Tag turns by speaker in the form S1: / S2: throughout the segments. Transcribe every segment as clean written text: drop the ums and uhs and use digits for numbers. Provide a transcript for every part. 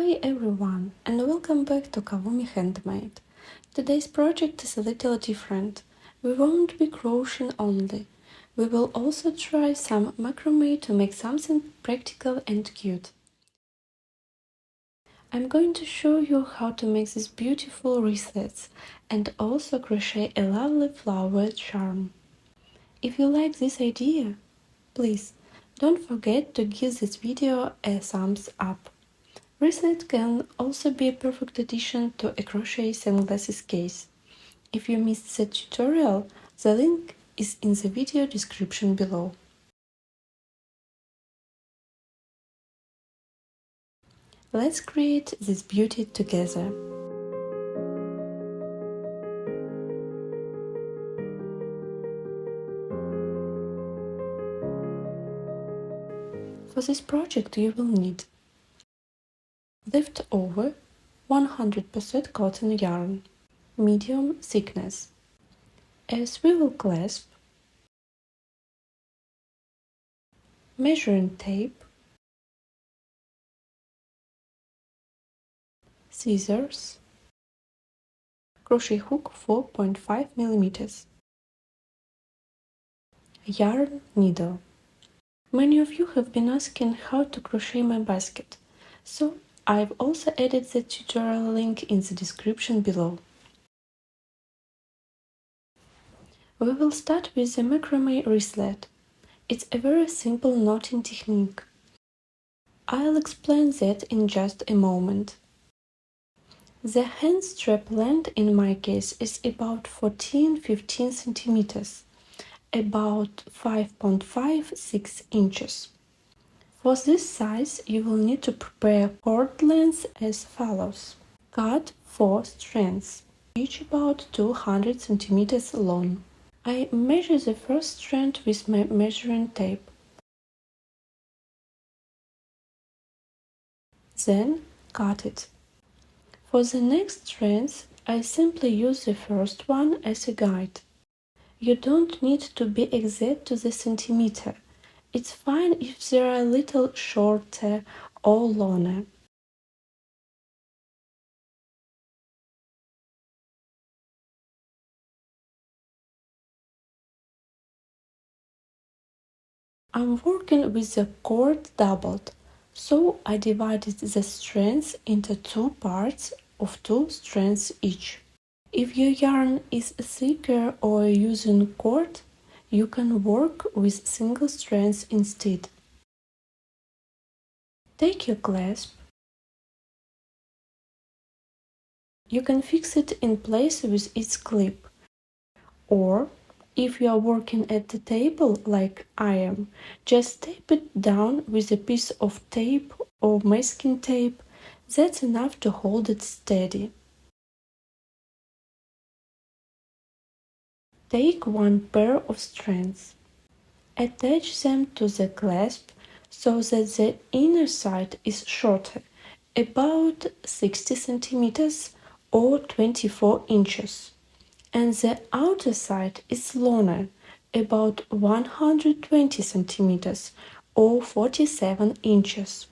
S1: Hi everyone, and welcome back to Kavumi Handmade. Today's project is a little different. We won't be crocheting only. We will also try some macrame to make something practical and cute. I'm going to show you how to make these beautiful wristlets and also crochet a lovely flower charm. If you like this idea, please don't forget to give this video a thumbs up. Wristlet can also be a perfect addition to a crochet sunglasses case. If you missed the tutorial, the link is in the video description below. Let's create this beauty together. For this project you will need leftover 100% cotton yarn, medium thickness, a swivel clasp, measuring tape, scissors, crochet hook 4.5 mm, yarn needle. Many of you have been asking how to crochet my basket, so I've also added the tutorial link in the description below. We will start with the macrame wristlet. It's a very simple knotting technique. I'll explain that in just a moment. The hand strap length in my case is about 14–15 centimeters, about 5.56 inches. For this size, you will need to prepare cord length as follows. Cut 4 strands, each about 200 centimeters long. I measure the first strand with my measuring tape. Then cut it. For the next strands, I simply use the first one as a guide. You don't need to be exact to the centimeter. It's fine if they are a little shorter or longer. I'm working with the cord doubled, so I divided the strands into two parts of 2 strands each. If your yarn is thicker or using cord, you can work with single strands instead. Take your clasp. You can fix it in place with its clip, or if you are working at the table like I am, just tape it down with a piece of tape or masking tape. That's enough to hold it steady. Take one pair of strands. Attach them to the clasp so that the inner side is shorter, about 60 centimeters or 24 inches, and the outer side is longer, about 120 centimeters or 47 inches.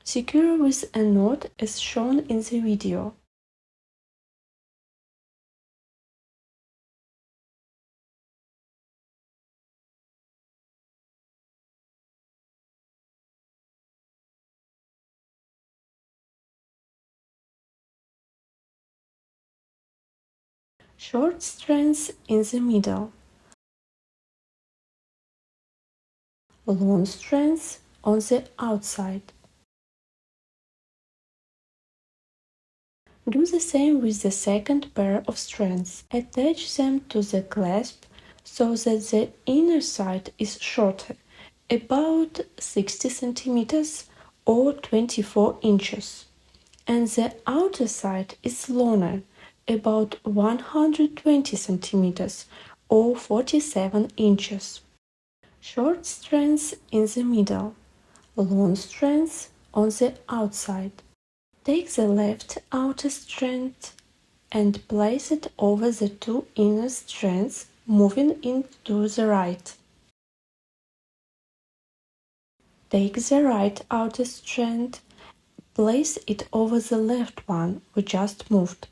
S1: Secure with a knot as shown in the video. Short strands in the middle. Long strands on the outside. Do the same with the second pair of strands. Attach them to the clasp so that the inner side is shorter, about 60 centimeters or 24 inches, and the outer side is longer, about 120 centimeters or 47 inches. Short strands in the middle, long strands on the outside. Take the left outer strand and place it over the 2 inner strands, moving into the right. Take the right outer strand, place it over the left one we just moved.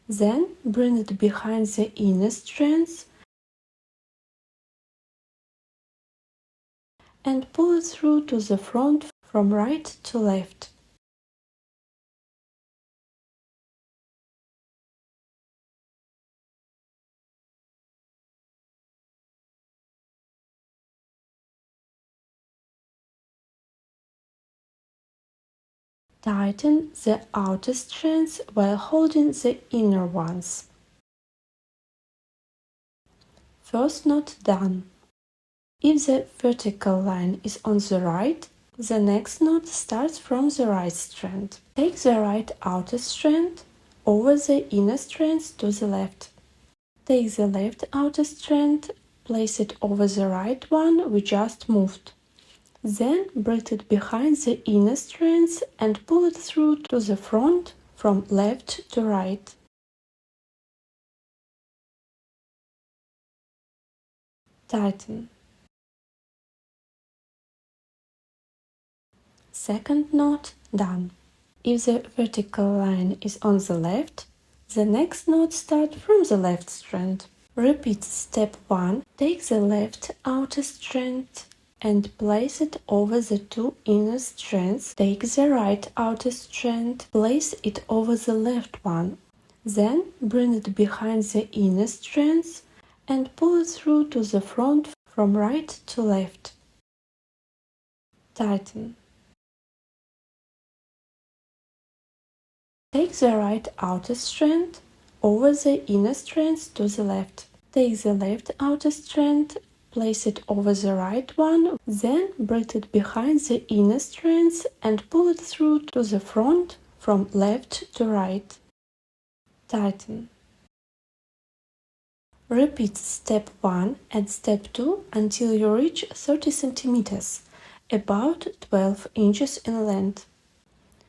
S1: Then bring it behind the inner strands and pull it through to the front from right to left. Tighten the outer strands while holding the inner ones. First knot done. If the vertical line is on the right, the next knot starts from the right strand. Take the right outer strand over the inner strands to the left. Take the left outer strand, place it over the right one we just moved. Then bring it behind the inner strands and pull it through to the front from left to right. Tighten. Second knot done. If the vertical line is on the left, the next knot starts from the left strand. Repeat step 1. Take the left outer strand and place it over the two inner strands. Take the right outer strand, place it over the left one. Then bring it behind the inner strands and pull it through to the front from right to left. Tighten. Take the right outer strand over the inner strands to the left. Take the left outer strand, place it over the right one, then bring it behind the inner strands and pull it through to the front from left to right. Tighten. Repeat step 1 and step 2 until you reach 30 cm, about 12 inches in length.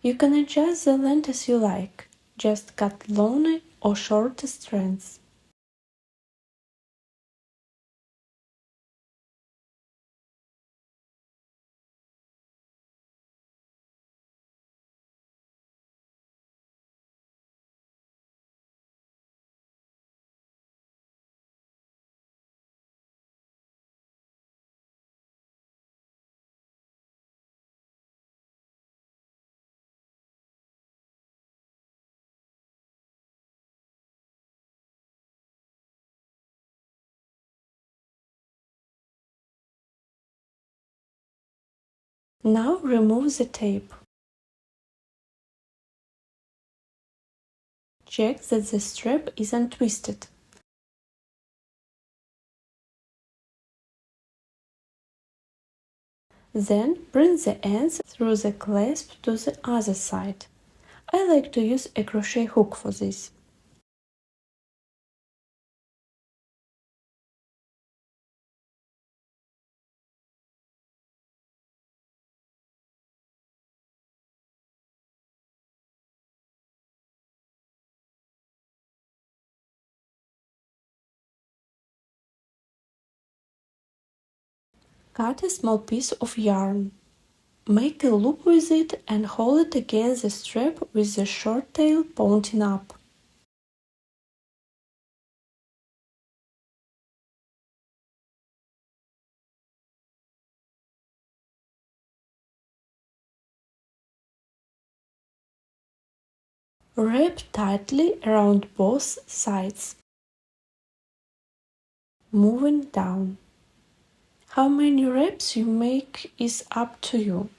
S1: You can adjust the length as you like, just cut longer or shorter strands. Now remove the tape. Check that the strap isn't twisted. Then bring the ends through the clasp to the other side. I like to use a crochet hook for this. Cut a small piece of yarn. Make a loop with it and hold it against the strap with the short tail pointing up. Wrap tightly around both sides. Moving down. How many wraps you make is up to you.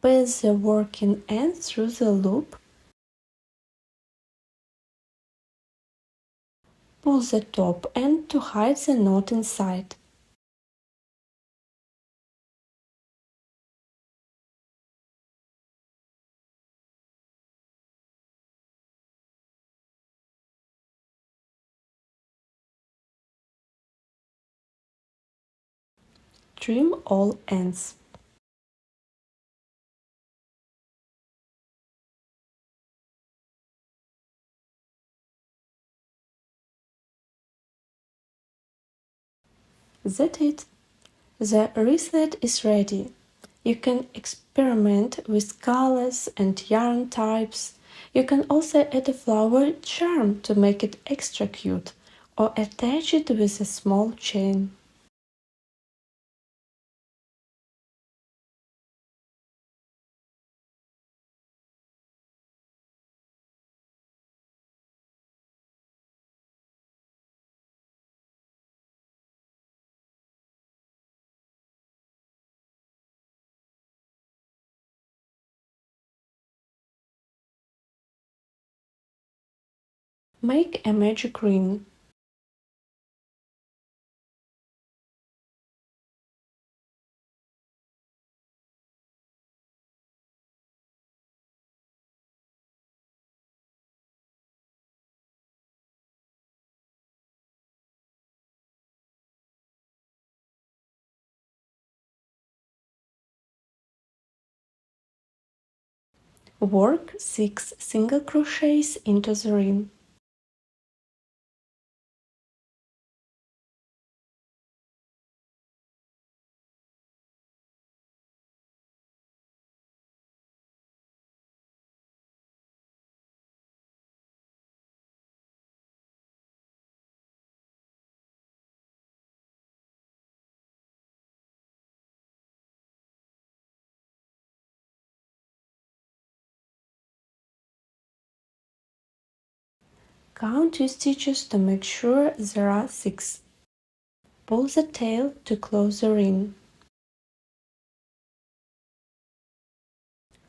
S1: Pass the working end through the loop. Pull the top end to hide the knot inside. Trim all ends. That's it. The wristlet is ready. You can experiment with colors and yarn types. You can also add a flower charm to make it extra cute, or attach it with a small chain. Make a magic ring. Work 6 single crochets into the ring. Count your stitches to make sure there are 6. Pull the tail to close the ring.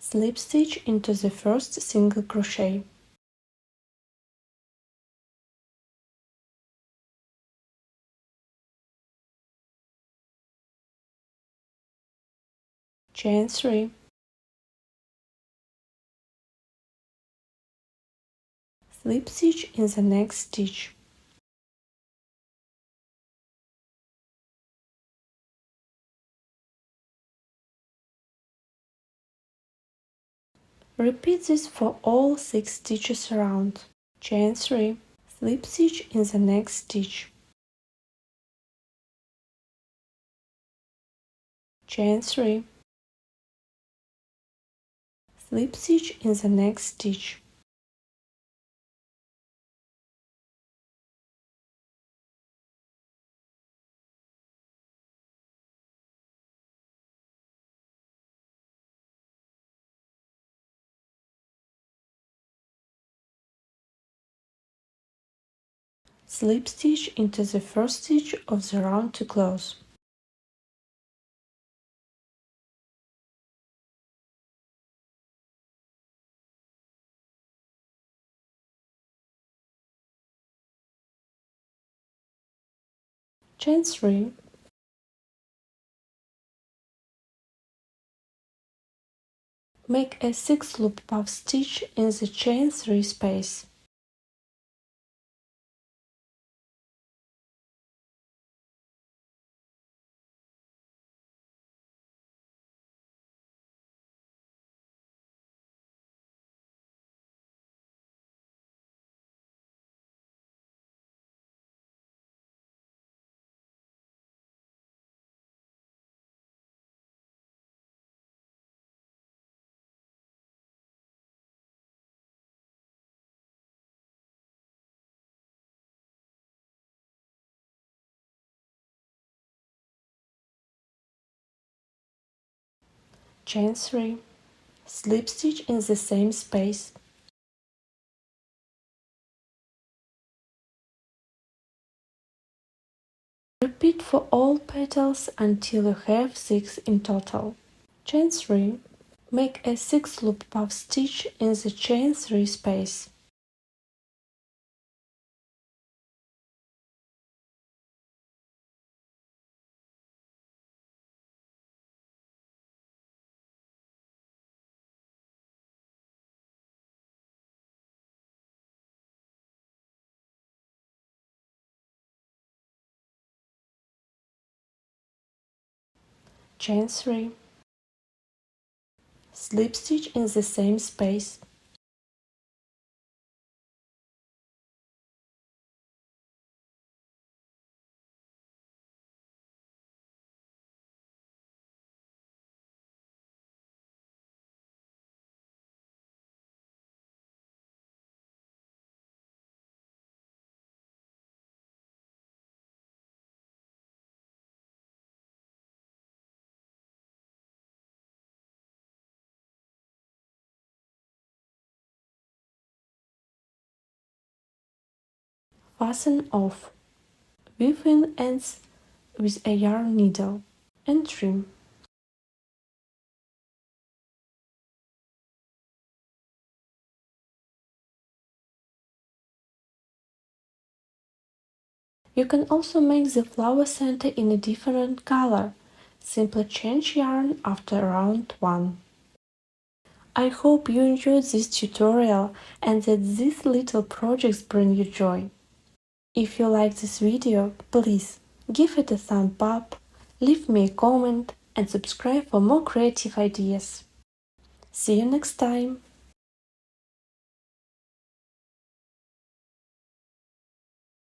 S1: Slip stitch into the first single crochet. Chain 3. Slip stitch in the next stitch. Repeat this for all 6 stitches around. Chain 3. Slip stitch in the next stitch. Chain 3. Slip stitch in the next stitch. Slip stitch into the first stitch of the round to close. Chain 3. Make a 6 loop puff stitch in the chain 3 space. Chain 3. Slip stitch in the same space. Repeat for all petals until you have 6 in total. Chain 3. Make a 6 loop puff stitch in the chain 3 space. chain 3, slip stitch in the same space. Fasten off. Weave in ends with a yarn needle and trim. You can also make the flower center in a different color. Simply change yarn after round 1. I hope you enjoyed this tutorial and that these little projects bring you joy. If you like this video, please give it a thumb up, leave me a comment and subscribe for more creative ideas. See you next time!